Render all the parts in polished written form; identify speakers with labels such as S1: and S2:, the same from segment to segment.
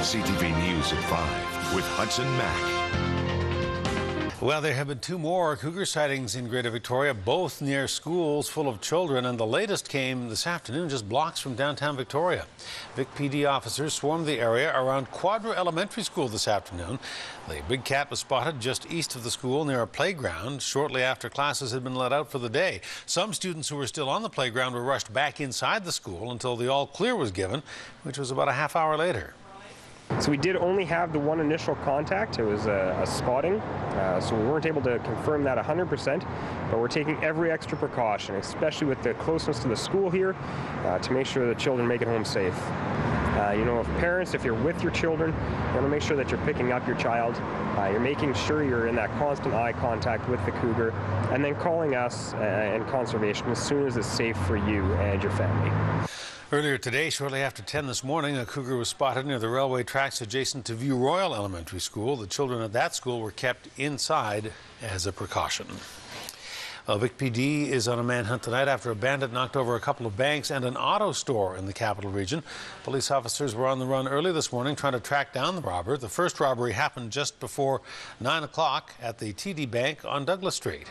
S1: CTV News at 5 with Hudson Mack.
S2: Well, there have been 2 more cougar sightings in Greater Victoria, both near schools full of children, and the latest came this afternoon just blocks from downtown Victoria. Vic PD officers swarmed the area around Quadra Elementary School this afternoon. The big cat was spotted just east of the school near a playground shortly after classes had been let out for the day. Some students who were still on the playground were rushed back inside the school until the all clear was given, which was about a half hour later.
S3: So we did only have the one initial contact. It was a spotting, so we weren't able to confirm that 100%, but we're taking every extra precaution, especially with the closeness to the school here, to make sure the children make it home safe. You know, if parents, if you're with your children, you want to make sure that you're picking up your child. You're making sure you're in that constant eye contact with the cougar, and then calling us and conservation as soon as it's safe for you and your family.
S2: Earlier today, shortly after 10 this morning, a cougar was spotted near the railway tracks adjacent to View Royal Elementary School. The children at that school were kept inside as a precaution. Well, Vic PD is on a manhunt tonight after a bandit knocked over a couple of banks and an auto store in the capital region. Police officers were on the run early this morning trying to track down the robber. The first robbery happened just before 9 o'clock at the TD Bank on Douglas Street.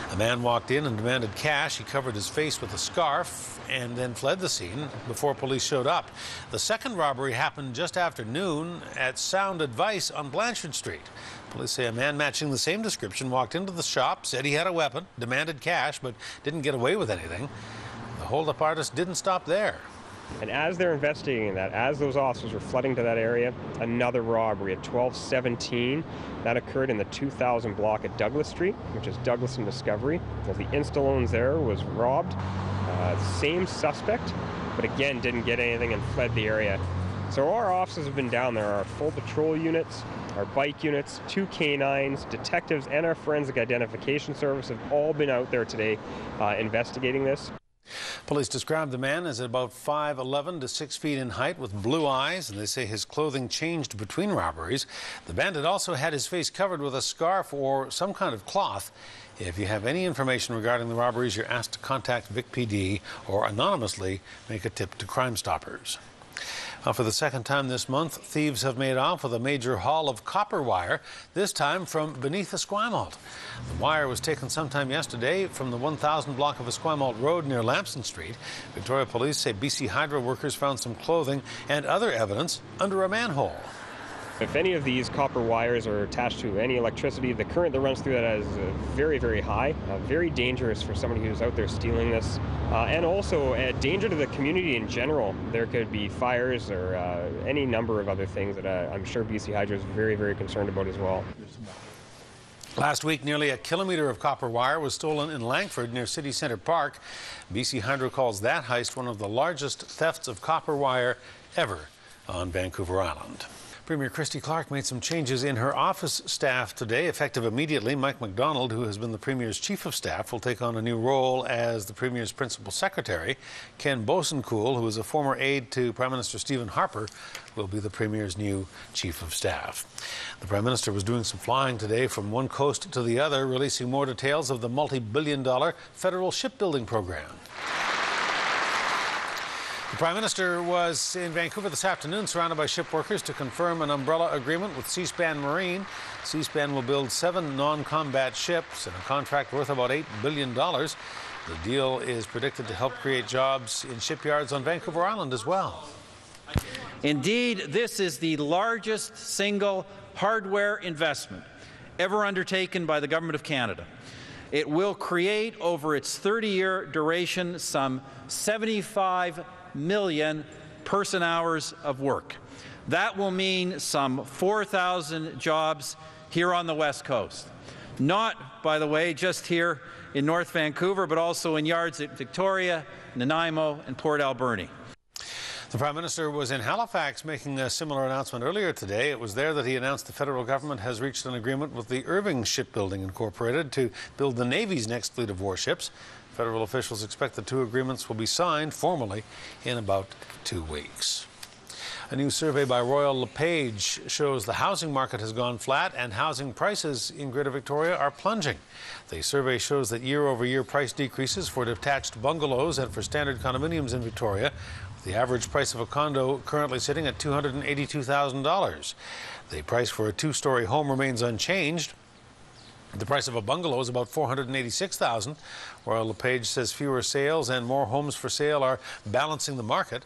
S2: A man walked in and demanded cash. He covered his face with a scarf and then fled the scene before police showed up. The second robbery happened just after noon at Sound Advice on Blanchard Street. Police say a man matching the same description walked into the shop, said he had a weapon, demanded cash, but didn't get away with anything. The hold-up artist didn't stop there.
S3: And as they're investigating that, as those officers were flooding to that area, another robbery at 1217. That occurred in the 2000 block at Douglas Street, which is Douglas and Discovery. As the Instalones there was robbed. Same suspect, but again didn't get anything and fled the area. So our officers have been down there. Our full patrol units, our bike units, 2 canines, detectives, and our forensic identification service have all been out there today investigating this.
S2: Police described the man as about 5'11" to 6 feet in height with blue eyes, and they say his clothing changed between robberies. The bandit also had his face covered with a scarf or some kind of cloth. If you have any information regarding the robberies, you're asked to contact Vic PD or anonymously make a tip to Crime Stoppers. For the second time this month, thieves have made off with a major haul of copper wire, this time from beneath Esquimalt. The wire was taken sometime yesterday from the 1000 block of Esquimalt Road near Lamson Street. Victoria Police say BC Hydro workers found some clothing and other evidence under a manhole.
S3: If any of these copper wires are attached to any electricity, the current that runs through that is very, very high, very dangerous for somebody who's out there stealing this, and also a danger to the community in general. There could be fires or any number of other things that I'm sure BC Hydro is very, very concerned about as well.
S2: Last week, nearly 1 kilometre of copper wire was stolen in Langford near City Centre Park. BC Hydro calls that heist one of the largest thefts of copper wire ever on Vancouver Island. Premier Christy Clark made some changes in her office staff today, effective immediately. Mike MacDonald, who has been the Premier's Chief of Staff, will take on a new role as the Premier's Principal Secretary. Ken Bosencool, who is a former aide to Prime Minister Stephen Harper, will be the Premier's new Chief of Staff. The Prime Minister was doing some flying today from one coast to the other, releasing more details of the multi-billion-dollar federal shipbuilding program. The Prime Minister was in Vancouver this afternoon surrounded by ship workers to confirm an umbrella agreement with Seaspan Marine. Seaspan will build 7 non-combat ships in a contract worth about $8 billion. The deal is predicted to help create jobs in shipyards on Vancouver Island as well.
S4: Indeed, this is the largest single hardware investment ever undertaken by the Government of Canada. It will create, over its 30-year duration, some 75 million person-hours of work. That will mean some 4,000 jobs here on the West Coast. Not, by the way, just here in North Vancouver, but also in yards at Victoria, Nanaimo, and Port Alberni.
S2: The Prime Minister was in Halifax making a similar announcement earlier today. It was there that he announced the federal government has reached an agreement with the Irving Shipbuilding Incorporated to build the Navy's next fleet of warships. Federal officials expect the 2 agreements will be signed formally in about 2 weeks. A new survey by Royal LePage shows the housing market has gone flat and housing prices in Greater Victoria are plunging. The survey shows that year-over-year price decreases for detached bungalows and for standard condominiums in Victoria, with the average price of a condo currently sitting at $282,000. The price for a two-story home remains unchanged. The price of a bungalow is about $486,000. Royal LePage says fewer sales and more homes for sale are balancing the market.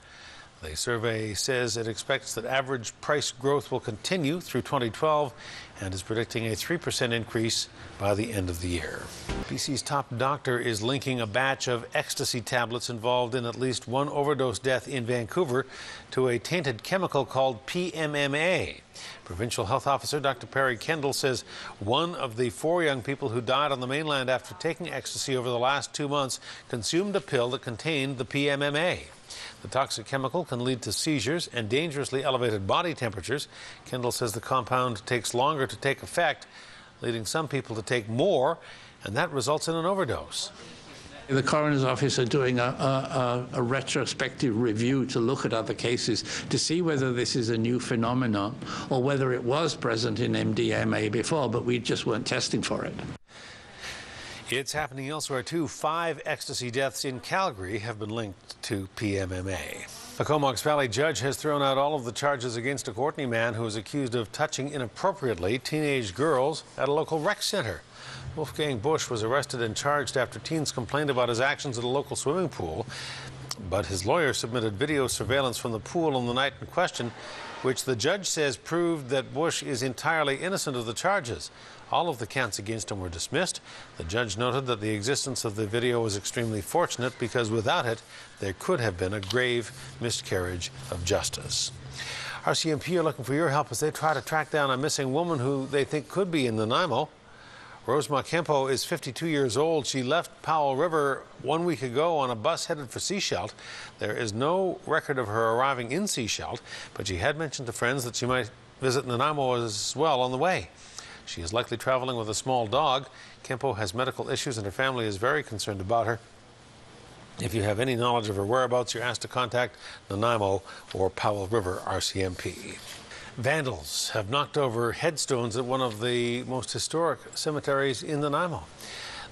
S2: The survey says it expects that average price growth will continue through 2012 and is predicting a 3% increase by the end of the year. BC's top doctor is linking a batch of ecstasy tablets involved in at least one overdose death in Vancouver to a tainted chemical called PMMA. Provincial Health Officer Dr. Perry Kendall says one of the 4 young people who died on the mainland after taking ecstasy over the last 2 months consumed a pill that contained the PMMA. The toxic chemical can lead to seizures and dangerously elevated body temperatures. Kendall says the compound takes longer to take effect, leading some people to take more, and that results in an overdose.
S5: The coroner's office are doing a retrospective review to look at other cases to see whether this is a new phenomenon or whether it was present in MDMA before, but we just weren't testing for it.
S2: It's happening elsewhere too. 5 ecstasy deaths in Calgary have been linked to PMMA. A Comox Valley judge has thrown out all of the charges against a Courtenay man who is accused of touching inappropriately teenage girls at a local rec center. Wolfgang Bush was arrested and charged after teens complained about his actions at a local swimming pool. But his lawyer submitted video surveillance from the pool on the night in question, which the judge says proved that Bush is entirely innocent of the charges. All of the counts against him were dismissed. The judge noted that the existence of the video was extremely fortunate because without it, there could have been a grave miscarriage of justice. RCMP are looking for your help as they try to track down a missing woman who they think could be in Nanaimo. Rosemont Campo is 52 years old. She left Powell River 1 week ago on a bus headed for Sechelt. There is no record of her arriving in Sechelt, but she had mentioned to friends that she might visit Nanaimo as well on the way. She is likely traveling with a small dog. Campo has medical issues and her family is very concerned about her. If you have any knowledge of her whereabouts, you're asked to contact Nanaimo or Powell River RCMP. Vandals have knocked over headstones at one of the most historic cemeteries in Nanaimo.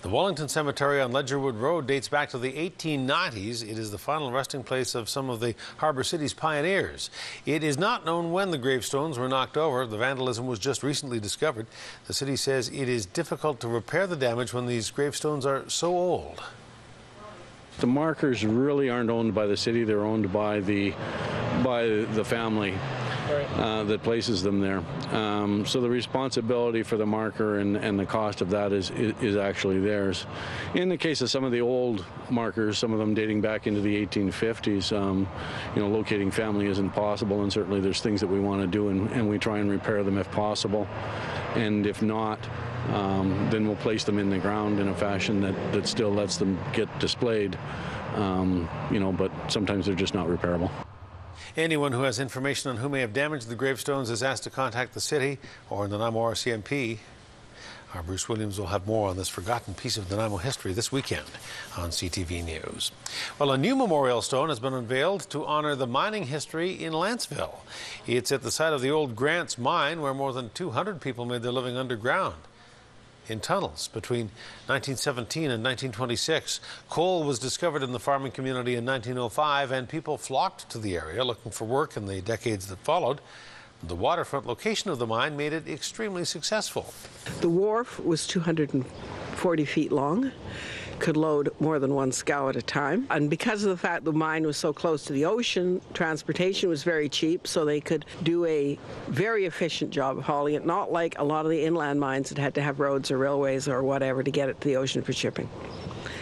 S2: The Wallington Cemetery on Ledgerwood Road dates back to the 1890s. It is the final resting place of some of the Harbour City's pioneers. It is not known when the gravestones were knocked over. The vandalism was just recently discovered. The city says it is difficult to repair the damage when these gravestones are so old.
S6: The markers really aren't owned by the city. They're owned by the family that places them there. So the responsibility for the marker and the cost of that is actually theirs. In the case of some of the old markers, some of them dating back into the 1850s, locating family isn't possible, and certainly there's things that we want to do, and we try and repair them if possible. And if not, then we'll place them in the ground in a fashion that still lets them get displayed, but sometimes they're just not repairable.
S2: Anyone who has information on who may have damaged the gravestones is asked to contact the city or Nanaimo RCMP. Our Bruce Williams will have more on this forgotten piece of Nanaimo history this weekend on CTV News. Well, a new memorial stone has been unveiled to honor the mining history in Lanceville. It's at the site of the old Grants mine, where more than 200 people made their living underground in tunnels between 1917 and 1926. Coal was discovered in the farming community in 1905, and people flocked to the area looking for work in the decades that followed. The waterfront location of the mine made it extremely successful.
S7: The wharf was 240 feet long, could load more than one scow at a time. And because of the fact the mine was so close to the ocean, transportation was very cheap, so they could do a very efficient job of hauling it, not like a lot of the inland mines that had to have roads or railways or whatever to get it to the ocean for shipping.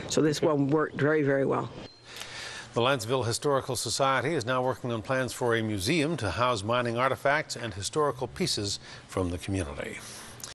S7: So this one worked very, very well.
S2: The Lanceville Historical Society is now working on plans for a museum to house mining artifacts and historical pieces from the community.